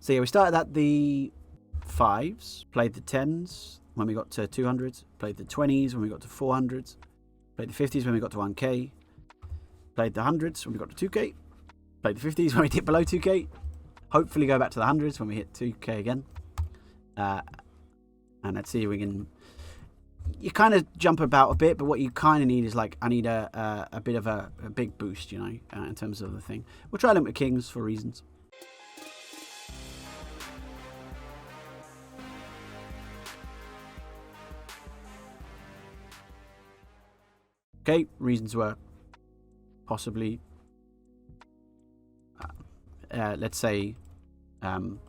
So yeah, we started at the 5s, played the 10s when we got to 200s, played the 20s when we got to 400s, played the 50s when we got to 1k, played the 100s when we got to 2k, played the 50s when we hit below 2k, hopefully go back to the 100s when we hit 2k again. And let's see if we can... You kind of jump about a bit, but what you kind of need is like, I need a bit of a big boost, you know, in terms of the thing. We'll try Limp with Kings for reasons. Okay, reasons were possibly, let's say, yeah. I'm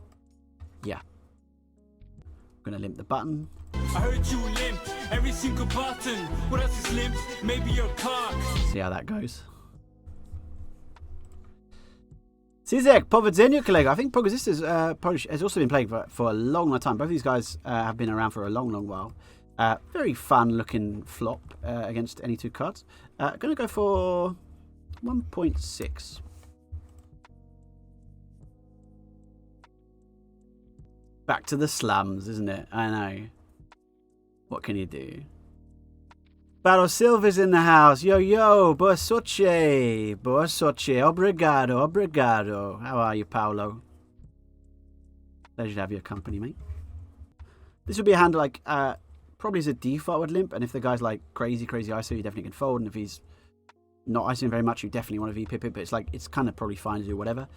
going to limp the button. I heard you limp every single button. What else is limp? Maybe your cock. See how that goes. Zizek, powodzenia, kolego. I think Pogozista's Polish has also been playing for a long time. Both of these guys have been around for a long while. Very fun looking flop against any two cards. Going to go for 1.6. Back to the slums, isn't it? I know. What can you do? Barrow Silva's in the house. Yo, boa sorte. Boa sorte. Obrigado. How are you, Paolo? Pleasure to have your company, mate. This would be a hand like, probably as a default with limp, and if the guy's like crazy ISO, you definitely can fold, and if he's not ISOing very much, you definitely want to VPip it, but it's kind of probably fine to do whatever.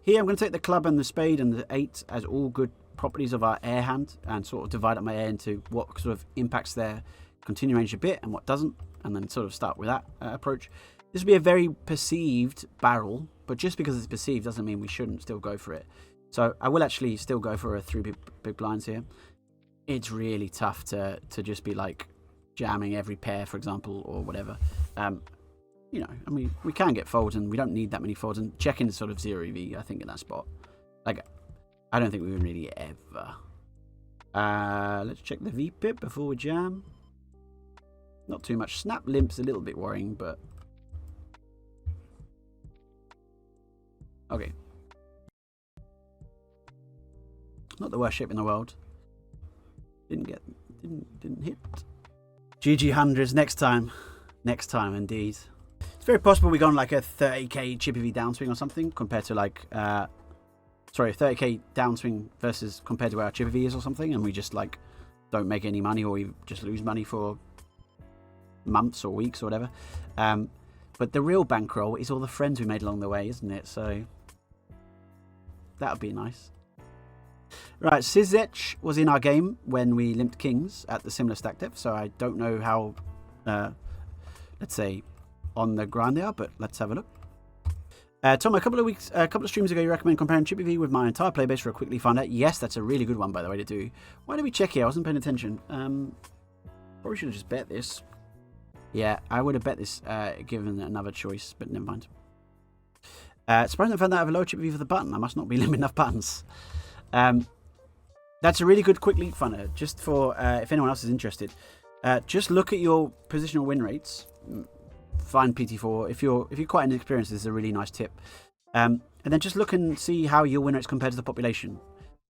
Here I'm going to take the club and the spade and the 8 as all good properties of our air hand and sort of divide up my air into what sort of impacts their continue range a bit and what doesn't, and then sort of start with that approach. This would be a very perceived barrel, but just because it's perceived doesn't mean we shouldn't still go for it. So I will actually still go for a 3 big blinds here. It's really tough to just be like jamming every pair, for example, or whatever. You know, I mean, we can get folds and we don't need that many folds, and checking is sort of 0 EV, I think, in that spot. Like, I don't think we would really ever. Let's check the VPip before we jam. Not too much. Snap limp's a little bit worrying, but... Okay. Not the worst shape in the world. Didn't hit. GG hundreds next time. Next time, indeed. It's very possible we go on like a 30k Chippy V downswing or something compared to like, sorry, 30k downswing versus compared to where our Chippy V is or something, and we just like don't make any money, or we just lose money for months or weeks or whatever. But the real bankroll is all the friends we made along the way, isn't it? So that would be nice. Right, Zizek was in our game when we limped kings at the similar stack depth, so I don't know how, let's say, on the grind they are, but let's have a look. Tom, a couple of streams ago, you recommend comparing Chippy V with my entire playbase for a quickly find out. Yes, that's a really good one, by the way, to do. Why did we check here? I wasn't paying attention. Probably should have just bet this. Yeah, I would have bet this given another choice, but never mind. Surprisingly, I found that I have a low Chippy V for the button. I must not be limping enough buttons. That's a really good quick league funner, just for if anyone else is interested. Just look at your positional win rates. Find PT4. If you're quite inexperienced, this is a really nice tip. And then just look and see how your win rates compare to the population.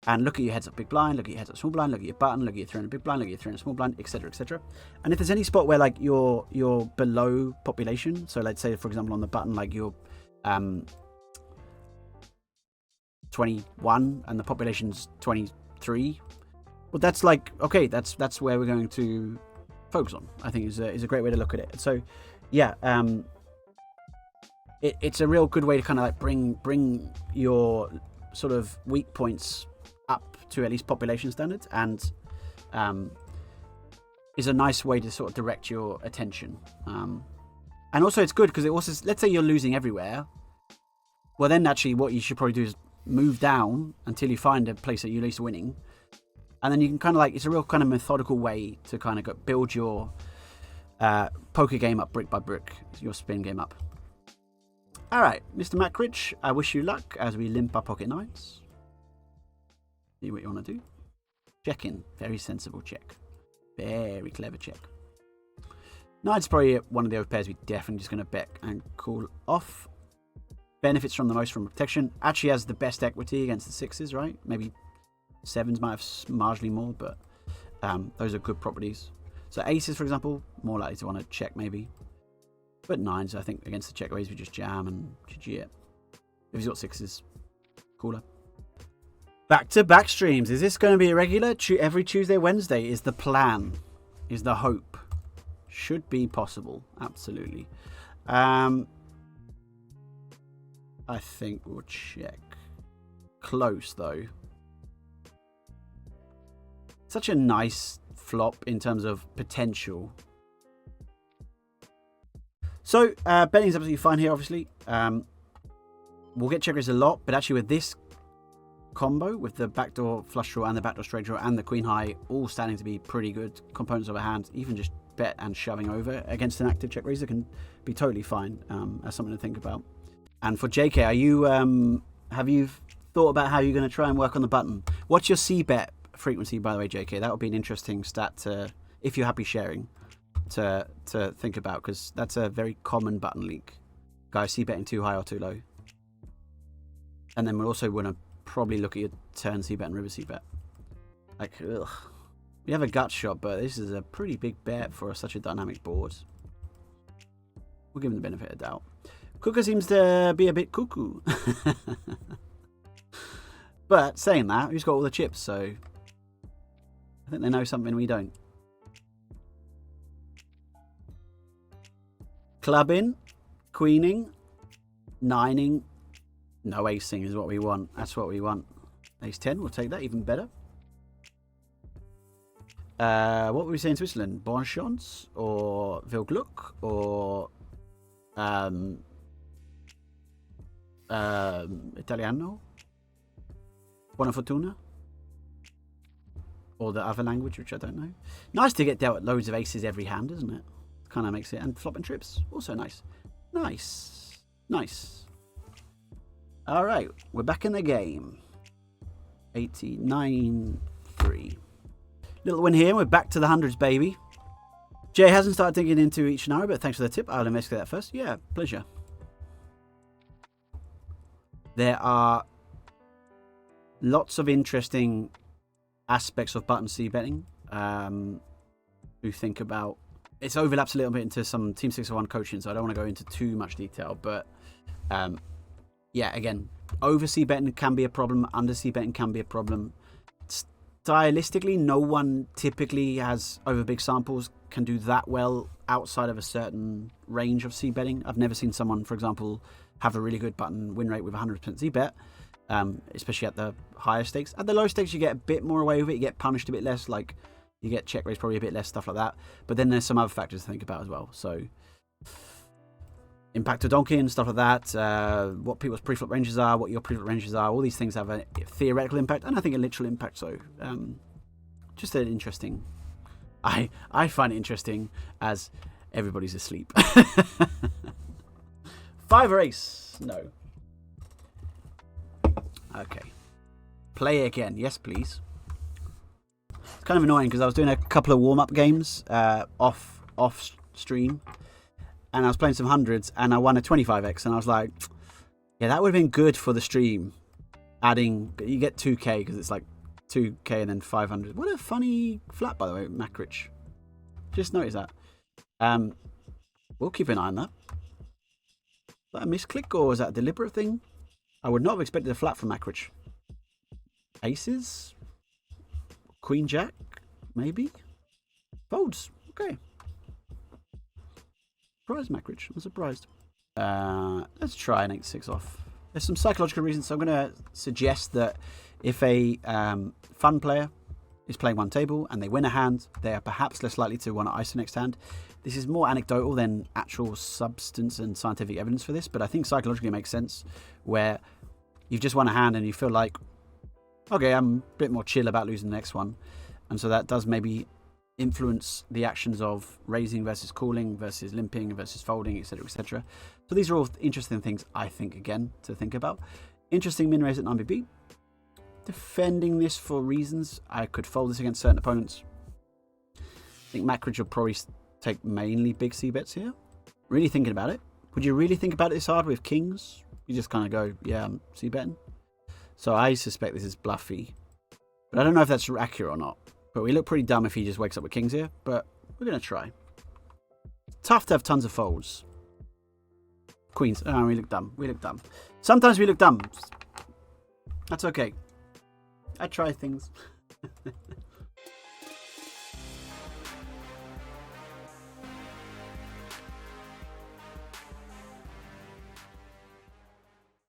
And look at your heads up big blind, look at your heads up small blind, look at your button, look at your 300 big blind, look at your 300 small blind, etc., etc. And if there's any spot where like you're below population, so let's say for example on the button like you're 21 and the population's 23, well that's like okay, that's where we're going to focus on. I think is a great way to look at it. So yeah, it's a real good way to kind of like bring your sort of weak points up to at least population standards, and is a nice way to sort of direct your attention. And also it's good because it also, let's say you're losing everywhere, well then actually what you should probably do is move down until you find a place that you're at least winning, and then you can kind of like, it's a real kind of methodical way to kind of build your poker game up brick by brick, your spin game up. Alright, Mr. Macridge, I wish you luck as we limp our pocket nines. See what you want to do. Check in. Very sensible check. Very clever check. Nine's probably one of the other pairs we're definitely just going to bet and call off. benefits from the most from protection. Actually has the best equity against the 6s, right? Maybe 7s might have marginally more, but those are good properties. So aces, for example, more likely to want to check maybe. But 9s, I think, against the check raise, we just jam and GG it. If he's got 6s, cooler. Back-to-back streams. Is this going to be a regular? Every Tuesday, Wednesday is the plan, is the hope. Should be possible, absolutely. I think we'll check. Close, though. Such a nice flop in terms of potential. So, betting's absolutely fine here, obviously. We'll get check raise a lot, but actually with this combo, with the backdoor flush draw and the backdoor straight draw and the queen high, all standing to be pretty good components of a hand, even just bet and shoving over against an active check raiser can be totally fine as something to think about. And for JK, are you have you thought about how you're going to try and work on the button? What's your c-bet frequency, by the way, JK? That would be an interesting stat to, if you're happy sharing, to think about, because that's a very common button leak. Guys c-betting too high or too low. And then we'll also want to probably look at your turn c-bet and river c-bet. Like, ugh. We have a gut shot, but this is a pretty big bet for such a dynamic board. We'll give him the benefit of the doubt. Cooker seems to be a bit cuckoo. But saying that, he's got all the chips, so I think they know something we don't. Clubbing, queening, nining, no acing is what we want. That's what we want. Ace 10, we'll take that, even better. What were we saying in Switzerland? Bonchance or Vilglück or Italiano? Buona Fortuna? Or the other language, which I don't know. Nice to get dealt loads of aces every hand, isn't it? Kind of makes it. And flopping trips, also nice. Nice. Nice. All right, we're back in the game. 89-3. Little win here. We're back to the hundreds, baby. Jay hasn't started digging into each scenario, but thanks for the tip. I'll investigate that first. Yeah, pleasure. There are lots of interesting aspects of button C betting. Who think about it overlaps a little bit into some Team 601 coaching, so I don't want to go into too much detail. But yeah, again, over C betting can be a problem. Under C betting can be a problem. Stylistically, no one typically has over big samples can do that well outside of a certain range of C betting. I've never seen someone, for example, have a really good button win rate with 100% C bet, especially at the higher stakes. At the lower stakes, you get a bit more away with it. You get punished a bit less, like you get check raise probably a bit less, stuff like that. But then there's some other factors to think about as well. So impact to donkey and stuff like that, what people's preflop ranges are, what your preflop ranges are, all these things have a theoretical impact and I think a literal impact. So just an interesting, I find it interesting as everybody's asleep. 5 or ace? No. Okay. Play again. Yes, please. It's kind of annoying because I was doing a couple of warm-up games off stream. And I was playing some hundreds, and I won a 25x, and I was like, yeah, that would have been good for the stream. Adding, you get 2k, because it's like 2k and then 500. What a funny flat, by the way, Makrich. Just noticed that. We'll keep an eye on that. Is that a misclick, or is that a deliberate thing? I would not have expected a flat from Makrich. Aces? Queen Jack? Maybe? Folds. Okay. Surprised, Makrich. I'm surprised. Let's try an 8-6 off. There's some psychological reasons, so I'm going to suggest that if a fun player is playing one table and they win a hand, they are perhaps less likely to want to ice the next hand. This is more anecdotal than actual substance and scientific evidence for this, but I think psychologically it makes sense where you've just won a hand and you feel like, okay, I'm a bit more chill about losing the next one. And so that does maybe influence the actions of raising versus calling versus limping versus folding, etc., etc. So these are all interesting things, I think, again, to think about. Interesting min raise at 9BB. Defending this for reasons. I could fold this against certain opponents. I think Makrich will probably take mainly big C bets here. Really thinking about it. Would you really think about it this hard with kings? You just kind of go, yeah, I'm c-betting. So I suspect this is bluffy. But I don't know if that's accurate or not. But we look pretty dumb if he just wakes up with kings here. But we're going to try. Tough to have tons of folds. Queens. Oh, we look dumb. We look dumb. Sometimes we look dumb. That's okay. I try things.